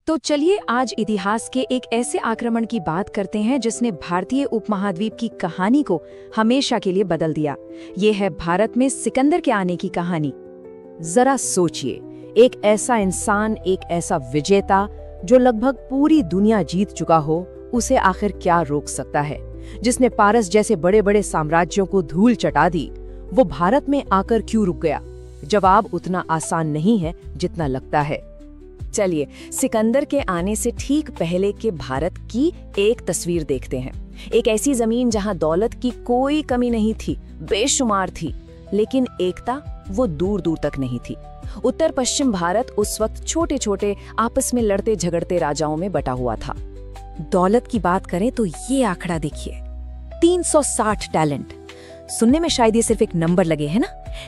तो चलिए आज इतिहास के एक ऐसे आक्रमण की बात करते हैं जिसने भारतीय उपमहाद्वीप की कहानी को हमेशा के लिए बदल दिया। ये है भारत में सिकंदर के आने की कहानी। जरा सोचिए, एक ऐसा इंसान, एक ऐसा विजेता जो लगभग पूरी दुनिया जीत चुका हो, उसे आखिर क्या रोक सकता है? जिसने पारस जैसे बड़े बड़े साम्राज्यों को धूल चटा दी, वो भारत में आकर क्यों रुक गया? जवाब उतना आसान नहीं है जितना लगता है। चलिए सिकंदर के आने से ठीक पहले के भारत की एक तस्वीर देखते हैं। एक ऐसी जमीन जहां दौलत की कोई कमी नहीं थी, बेशुमार थी, लेकिन एकता वो दूर दूर तक नहीं थी। उत्तर पश्चिम भारत उस वक्त छोटे छोटे आपस में लड़ते झगड़ते राजाओं में बटा हुआ था। दौलत की बात करें तो ये आंकड़ा देखिए, 360 टैलेंट। सुनने में शायद ये सिर्फ एक नंबर लगे है ना,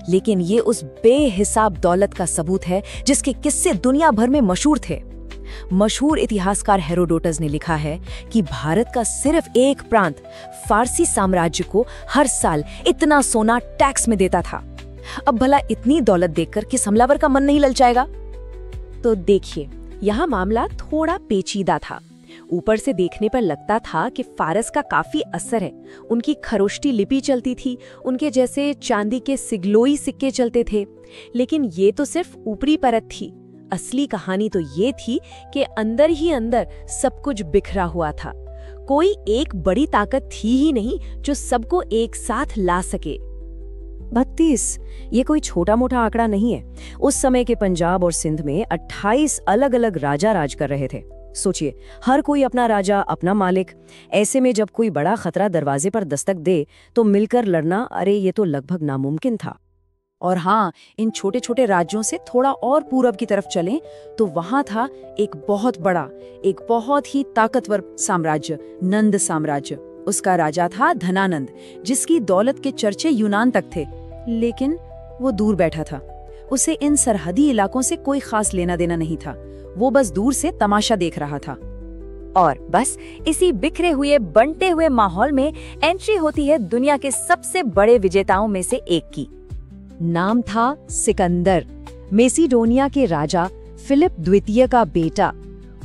लेकिन ये उस बेहिसाब दौलत का सबूत है जिसके किस्से दुनिया भर में मशहूर थे। मशहूर इतिहासकार हेरोडोटस ने लिखा है कि भारत का सिर्फ एक प्रांत फारसी साम्राज्य को हर साल इतना सोना टैक्स में देता था। अब भला इतनी दौलत देखकर किस हमलावर का मन नहीं ललचाएगा? तो देखिए, यहाँ मामला थोड़ा पेचीदा था। ऊपर से देखने पर लगता था कि फारस का काफी असर है। उनकी खरोष्टी लिपि चलती थी, उनके जैसे चांदी के सिग्लोई सिक्के चलते थे। लेकिन ये तो सिर्फ ऊपरी परत थी। असली कहानी तो ये थी कि अंदर ही अंदर सब कुछ बिखरा हुआ था। कोई एक बड़ी ताकत थी ही नहीं जो सबको एक साथ ला सके। 32 ये कोई छोटा मोटा आंकड़ा नहीं है। उस समय के पंजाब और सिंध में 28 अलग अलग राजा राज कर रहे थे। सोचिए, हर कोई अपना राजा, अपना मालिक। ऐसे में जब कोई बड़ा खतरा दरवाजे पर दस्तक दे तो मिलकर लड़ना, अरे ये तो लगभग नामुमकिन था। और हाँ, इन छोटे छोटे राज्यों से थोड़ा और पूरब की तरफ चलें तो वहां था एक बहुत बड़ा, एक बहुत ही ताकतवर साम्राज्य, नंद साम्राज्य। उसका राजा था धनानंद, जिसकी दौलत के चर्चे यूनान तक थे। लेकिन वो दूर बैठा था। उसे इन सरहदी इलाकों से कोई खास लेना देना नहीं था। वो बस दूर से तमाशा देख रहा था। और बस इसी बिखरे हुए, बंटे हुए माहौल में एंट्री होती है दुनिया के सबसे बड़े विजेताओं में से एक की। नाम था सिकंदर, मेसिडोनिया के राजा फिलिप द्वितीय का बेटा।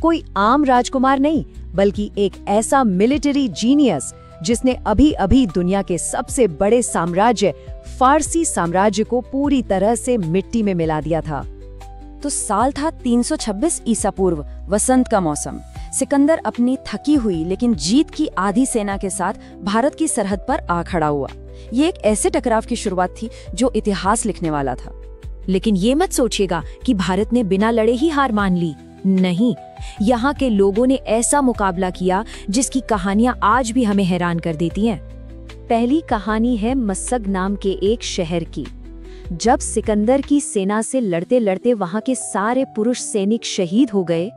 कोई आम राजकुमार नहीं, बल्कि एक ऐसा मिलिट्री जीनियस जिसने अभी अभी दुनिया के सबसे बड़े साम्राज्य फारसी साम्राज्य को पूरी तरह से मिट्टी में मिला दिया था। तो साल था 326 ईसा पूर्व, वसंत का मौसम। सिकंदर अपनी थकी हुई लेकिन जीत की आधी सेना के साथ भारत की सरहद पर आ खड़ा हुआ। ये एक ऐसे टकराव की शुरुआत थी जो इतिहास लिखने वाला था। लेकिन ये मत सोचिएगा कि भारत ने बिना लड़े ही हार मान ली। नहीं, यहाँ के लोगों ने ऐसा मुकाबला किया जिसकी कहानियां आज भी हमें हैरान कर देती हैं। पहली कहानी है मस्सग नाम के एक शहर की। जब सिकंदर की सेना से लड़ते लड़ते वहां के सारे पुरुष सैनिक शहीद हो गए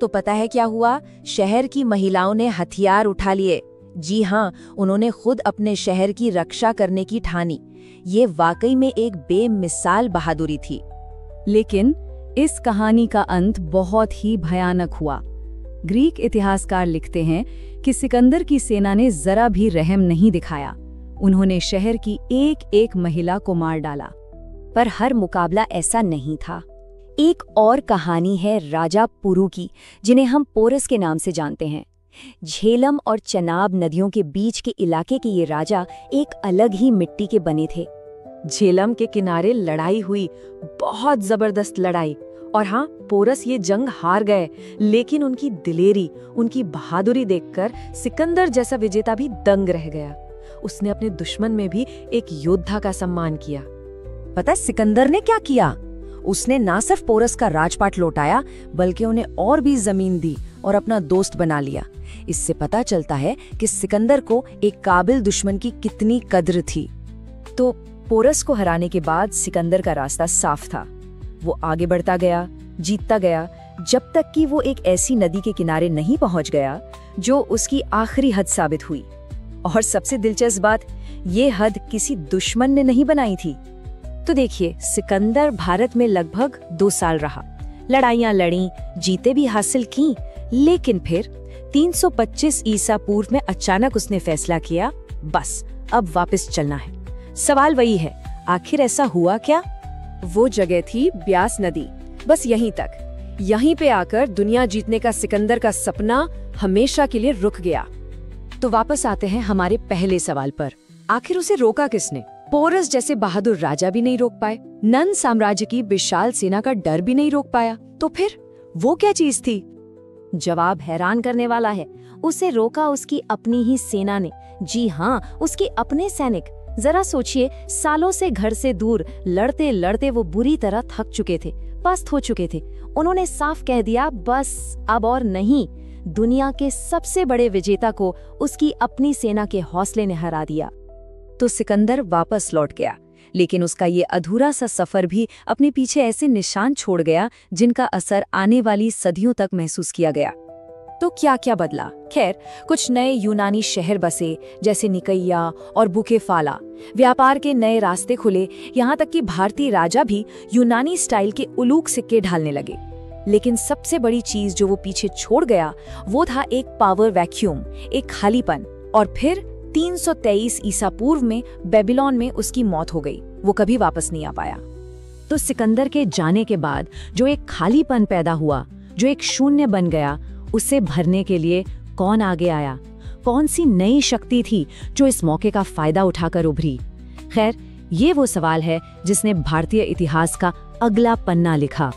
तो पता है क्या हुआ? शहर की महिलाओं ने हथियार उठा लिए। जी हाँ, उन्होंने खुद अपने शहर की रक्षा करने की ठानी। ये वाकई में एक बेमिसाल बहादुरी थी। लेकिन इस कहानी का अंत बहुत ही भयानक हुआ। ग्रीक इतिहासकार लिखते हैं कि सिकंदर की सेना ने जरा भी रहम नहीं दिखाया। उन्होंने शहर की एक एक महिला को मार डाला। पर हर मुकाबला ऐसा नहीं था। एक और कहानी है राजा पुरु की, जिन्हें हम पोरस के नाम से जानते हैं। झेलम और चनाब नदियों के बीच के इलाके के ये राजा एक अलग ही मिट्टी के बने थे। झेलम के किनारे लड़ाई हुई, बहुत जबरदस्त लड़ाई। और हाँ, पोरस ये जंग हार गए, लेकिन उनकी दिलेरी, उनकी बहादुरी देखकर सिकंदर जैसा विजेता भी दंग रह गया। उसने अपने दुश्मन में भी एक योद्धा का सम्मान किया। पता है सिकंदर ने क्या किया? उसने ना सिर्फ पोरस का राजपाट लौटाया, बल्कि उन्हें और भी जमीन दी और अपना दोस्त बना लिया। इससे पता चलता है कि सिकंदर को एक काबिल दुश्मन की कितनी कद्र थी। तो पोरस को हराने के बाद सिकंदर का रास्ता साफ था। वो आगे बढ़ता गया, जीतता गया, जब तक कि वो एक ऐसी नदी के किनारे नहीं पहुंच गया जो उसकी आखिरी हद साबित हुई। और सबसे दिलचस्प बात, ये हद किसी दुश्मन ने नहीं बनाई थी। तो देखिए, सिकंदर भारत में लगभग 2 साल रहा, लड़ाइयां लड़ी, जीते भी हासिल की। लेकिन फिर 325 ईसा पूर्व में अचानक उसने फैसला किया, बस अब वापस चलना है। सवाल वही है, आखिर ऐसा हुआ क्या? वो जगह थी ब्यास नदी, बस यहीं तक। यहीं पे आकर दुनिया जीतने का सिकंदर का सपना हमेशा के लिए रुक गया। तो वापस आते हैं हमारे पहले सवाल पर, आखिर उसे रोका किसने? पोरस जैसे बहादुर राजा भी नहीं रोक पाए, नंद साम्राज्य की विशाल सेना का डर भी नहीं रोक पाया, तो फिर वो क्या चीज थी? जवाब हैरान करने वाला है। उसे रोका उसकी अपनी ही सेना ने। जी हाँ, उसके अपने सैनिक। जरा सोचिए, सालों से घर से दूर लड़ते लड़ते वो बुरी तरह थक चुके थे, पस्त हो चुके थे। उन्होंने साफ कह दिया, बस अब और नहीं। दुनिया के सबसे बड़े विजेता को उसकी अपनी सेना के हौसले ने हरा दिया। तो सिकंदर वापस लौट गया, लेकिन उसका ये अधूरा सा सफर भी अपने पीछे ऐसे निशान छोड़ गया जिनका असर आने वाली सदियों तक महसूस किया गया। तो क्या क्या बदला? खैर, कुछ नए यूनानी शहर बसे, जैसे निकैया और बुकेफाला। व्यापार के नए रास्ते खुले, यहाँ तक कि भारतीय राजा भी यूनानी स्टाइल के उलूक सिक्के ढालने लगे। लेकिन सबसे बड़ी चीज जो वो पीछे छोड़ गया वो था एक पावर वैक्यूम, एक खालीपन। और फिर 323 ईसा पूर्व में बेबीलोन में उसकी मौत हो गई। वो कभी वापस नहीं आ पाया। तो सिकंदर के जाने के बाद जो एक खालीपन पैदा हुआ, जो एक शून्य बन गया, उसे भरने के लिए कौन आगे आया? कौन सी नई शक्ति थी जो इस मौके का फायदा उठाकर उभरी? खैर, ये वो सवाल है जिसने भारतीय इतिहास का अगला पन्ना लिखा।